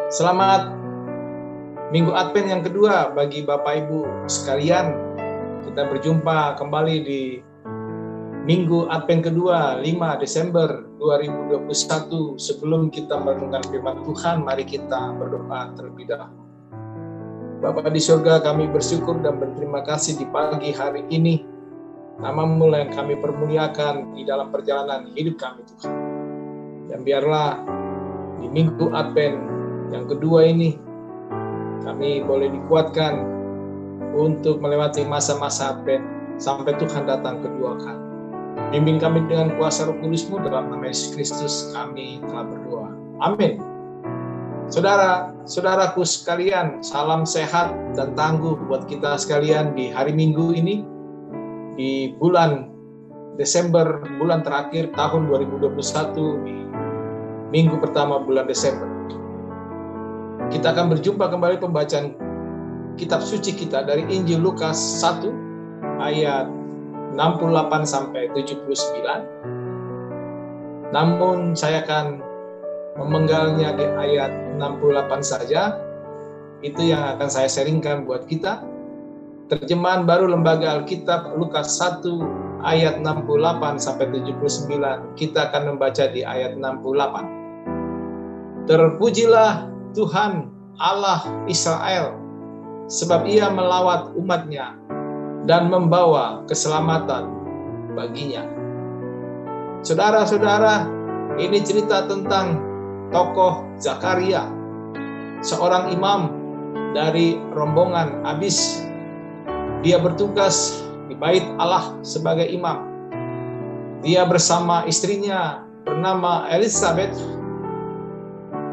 Selamat Minggu Advent yang kedua bagi Bapak Ibu sekalian. Kita berjumpa kembali di Minggu Advent kedua 5 Desember 2021. Sebelum kita merenungkan firman Tuhan, mari kita berdoa terlebih dahulu. Bapa di surga, kami bersyukur dan berterima kasih di pagi hari ini. Nama-Mu yang kami permuliakan di dalam perjalanan hidup kami, Tuhan. Dan biarlah di Minggu Advent yang kedua ini, kami boleh dikuatkan untuk melewati masa-masa Advent sampai Tuhan datang kedua kali. Bimbing kami dengan kuasa Roh Kudus-Mu, dalam nama Yesus Kristus kami telah berdoa. Amin. Saudara-saudaraku sekalian, salam sehat dan tangguh buat kita sekalian di hari Minggu ini, di bulan Desember, bulan terakhir tahun 2021, di minggu pertama bulan Desember. Kita akan berjumpa kembali pembacaan kitab suci kita dari Injil Lukas 1 ayat 68 sampai 79. Namun saya akan memenggalnya di ayat 68 saja. Itu yang akan saya sharingkan buat kita. Terjemahan baru Lembaga Alkitab Lukas 1 ayat 68 sampai 79. Kita akan membaca di ayat 68. Terpujilah Tuhan Allah Israel, sebab Ia melawat umat-Nya dan membawa keselamatan baginya. Saudara-saudara, ini cerita tentang tokoh Zakaria, seorang imam dari rombongan Abis. Dia bertugas di Bait Allah sebagai imam. Dia bersama istrinya bernama Elisabeth,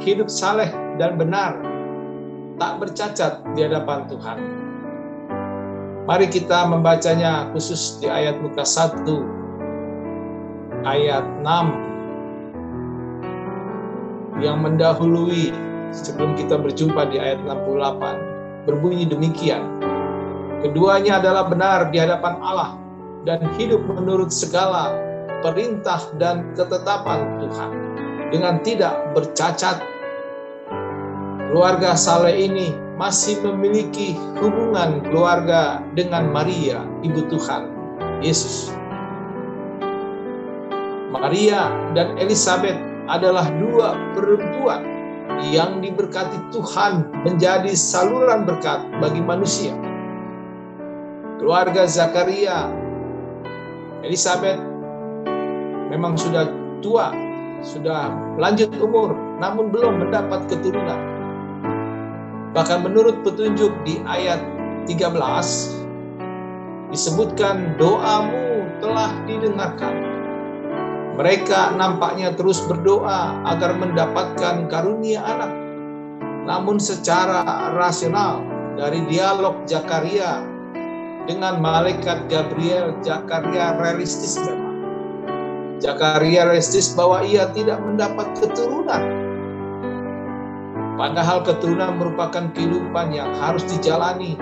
hidup saleh dan benar, tak bercacat di hadapan Tuhan. Mari kita membacanya khusus di ayat Lukas 1 ayat 6 yang mendahului sebelum kita berjumpa di ayat 68. Berbunyi demikian: keduanya adalah benar di hadapan Allah dan hidup menurut segala perintah dan ketetapan Tuhan dengan tidak bercacat. Keluarga saleh ini masih memiliki hubungan keluarga dengan Maria, ibu Tuhan Yesus. Maria dan Elisabeth adalah dua perempuan yang diberkati Tuhan menjadi saluran berkat bagi manusia. Keluarga Zakaria, Elisabeth memang sudah tua, sudah lanjut umur, namun belum mendapat keturunan. Bahkan menurut petunjuk di ayat 13, disebutkan doamu telah didengarkan. Mereka nampaknya terus berdoa agar mendapatkan karunia anak. Namun secara rasional, dari dialog Zakaria dengan malaikat Gabriel, Zakaria realistis memang. Zakaria realistis bahwa ia tidak mendapat keturunan. Padahal keturunan merupakan kehidupan yang harus dijalani,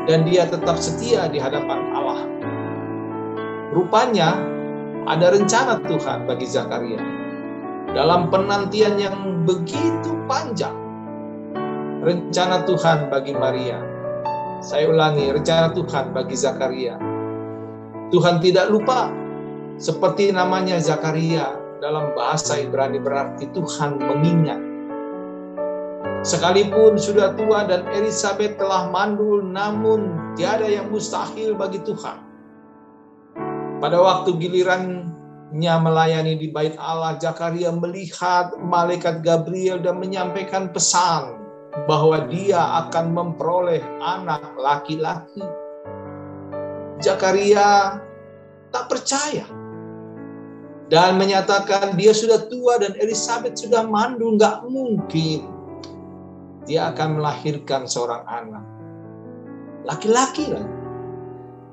dan dia tetap setia di hadapan Allah. Rupanya ada rencana Tuhan bagi Zakaria dalam penantian yang begitu panjang. Rencana Tuhan bagi Maria. Saya ulangi, rencana Tuhan bagi Zakaria. Tuhan tidak lupa, seperti namanya Zakaria dalam bahasa Ibrani berarti Tuhan mengingat. Sekalipun sudah tua dan Elisabeth telah mandul, namun tiada yang mustahil bagi Tuhan. Pada waktu gilirannya melayani di Bait Allah, Zakaria melihat malaikat Gabriel dan menyampaikan pesan bahwa dia akan memperoleh anak laki-laki. Zakaria tak percaya dan menyatakan dia sudah tua dan Elisabeth sudah mandul, nggak mungkin dia akan melahirkan seorang anak laki-laki.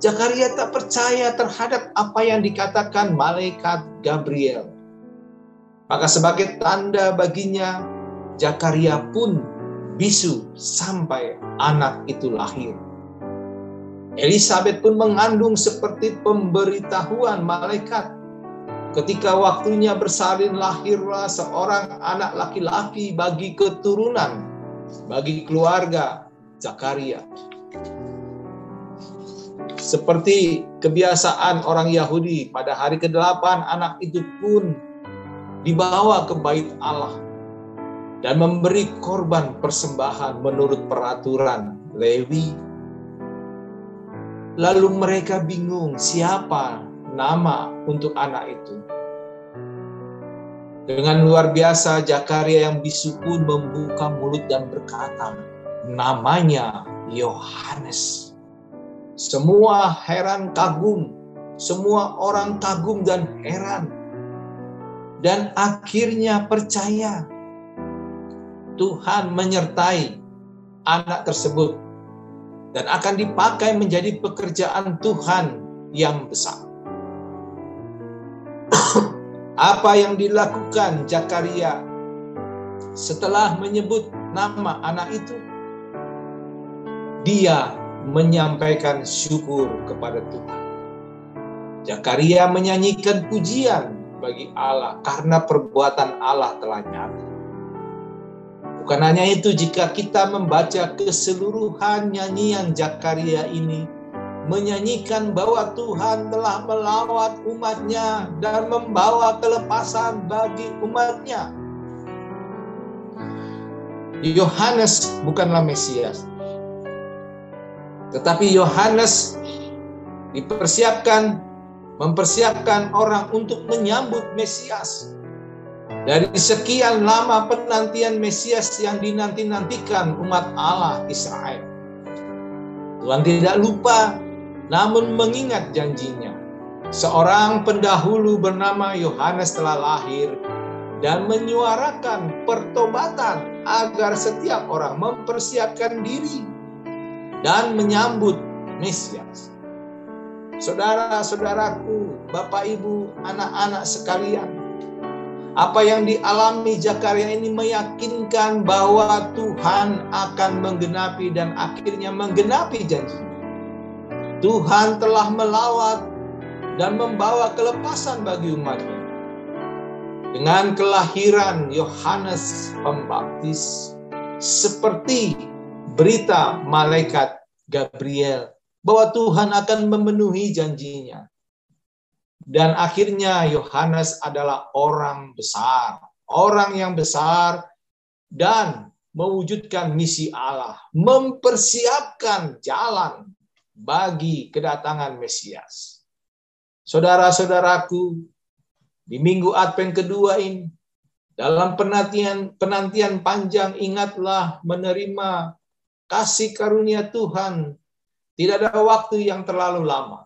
Zakaria tak percaya terhadap apa yang dikatakan malaikat Gabriel. Maka sebagai tanda baginya, Zakaria pun bisu sampai anak itu lahir. Elisabeth pun mengandung seperti pemberitahuan malaikat. Ketika waktunya bersalin, lahirlah seorang anak laki-laki bagi keturunan, bagi keluarga Zakaria. Seperti kebiasaan orang Yahudi, pada hari ke-8 anak itu pun dibawa ke bait Allah dan memberi korban persembahan menurut peraturan Lewi. Lalu mereka bingung siapa nama untuk anak itu. Dengan luar biasa, Zakaria yang bisu pun membuka mulut dan berkata, namanya Yohanes. Semua heran kagum, semua orang kagum dan heran. Dan akhirnya percaya Tuhan menyertai anak tersebut dan akan dipakai menjadi pekerjaan Tuhan yang besar. Apa yang dilakukan Zakaria setelah menyebut nama anak itu? Dia menyampaikan syukur kepada Tuhan. Zakaria menyanyikan pujian bagi Allah karena perbuatan Allah telah nyata. Bukan hanya itu, jika kita membaca keseluruhan nyanyian Zakaria ini, menyanyikan bahwa Tuhan telah melawat umatnya dan membawa kelepasan bagi umatnya. Yohanes bukanlah Mesias, tetapi Yohanes mempersiapkan orang untuk menyambut Mesias. Dari sekian lama penantian Mesias yang dinanti-nantikan umat Allah Israel, Tuhan tidak lupa, namun mengingat janjinya. Seorang pendahulu bernama Yohanes telah lahir dan menyuarakan pertobatan agar setiap orang mempersiapkan diri dan menyambut Mesias. Saudara-saudaraku, Bapak Ibu, anak-anak sekalian, apa yang dialami Zakaria ini meyakinkan bahwa Tuhan akan menggenapi dan akhirnya menggenapi janjinya. Tuhan telah melawat dan membawa kelepasan bagi umatnya. Dengan kelahiran Yohanes Pembaptis, seperti berita malaikat Gabriel bahwa Tuhan akan memenuhi janjinya. Dan akhirnya Yohanes adalah orang besar, orang yang besar dan mewujudkan misi Allah, mempersiapkan jalan bagi kedatangan Mesias. Saudara-saudaraku, di Minggu Advent kedua ini, dalam penantian panjang, ingatlah menerima kasih karunia Tuhan. Tidak ada waktu yang terlalu lama.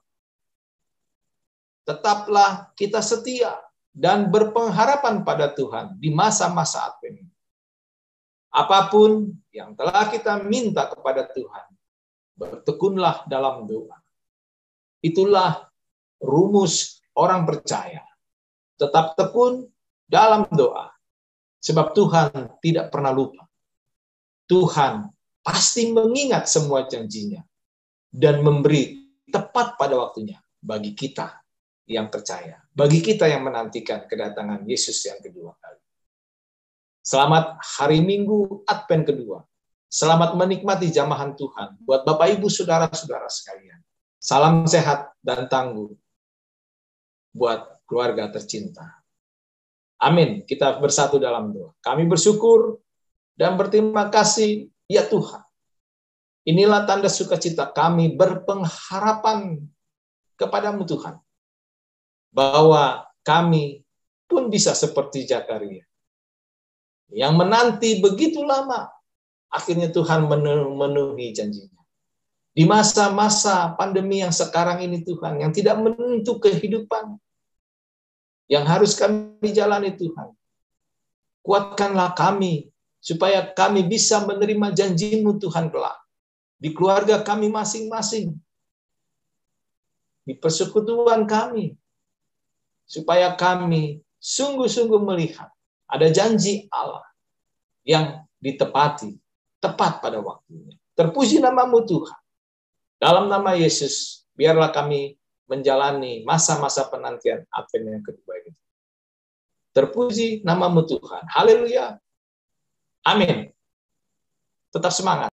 Tetaplah kita setia dan berpengharapan pada Tuhan di masa-masa Advent ini. Apapun yang telah kita minta kepada Tuhan, bertekunlah dalam doa. Itulah rumus orang percaya. Tetap tekun dalam doa. Sebab Tuhan tidak pernah lupa. Tuhan pasti mengingat semua janjinya. Dan memberi tepat pada waktunya bagi kita yang percaya. Bagi kita yang menantikan kedatangan Yesus yang kedua kali. Selamat hari Minggu Advent kedua. Selamat menikmati jamahan Tuhan buat Bapak Ibu saudara-saudara sekalian. Salam sehat dan tangguh buat keluarga tercinta. Amin. Kita bersatu dalam doa. Kami bersyukur dan berterima kasih, ya Tuhan. Inilah tanda sukacita kami berpengharapan kepadamu Tuhan. Bahwa kami pun bisa seperti Zakaria. Yang menanti begitu lama. Akhirnya Tuhan memenuhi janjinya. Di masa-masa pandemi yang sekarang ini Tuhan, yang tidak menentu kehidupan, yang harus kami jalani Tuhan. Kuatkanlah kami, supaya kami bisa menerima janji-Mu Tuhan kelak. Di keluarga kami masing-masing. Di persekutuan kami. Supaya kami sungguh-sungguh melihat ada janji Allah yang ditepati. Tepat pada waktunya. Terpuji nama-Mu Tuhan. Dalam nama Yesus, biarlah kami menjalani masa-masa penantian Advent yang kedua ini. Terpuji namamu Tuhan. Haleluya. Amin. Tetap semangat.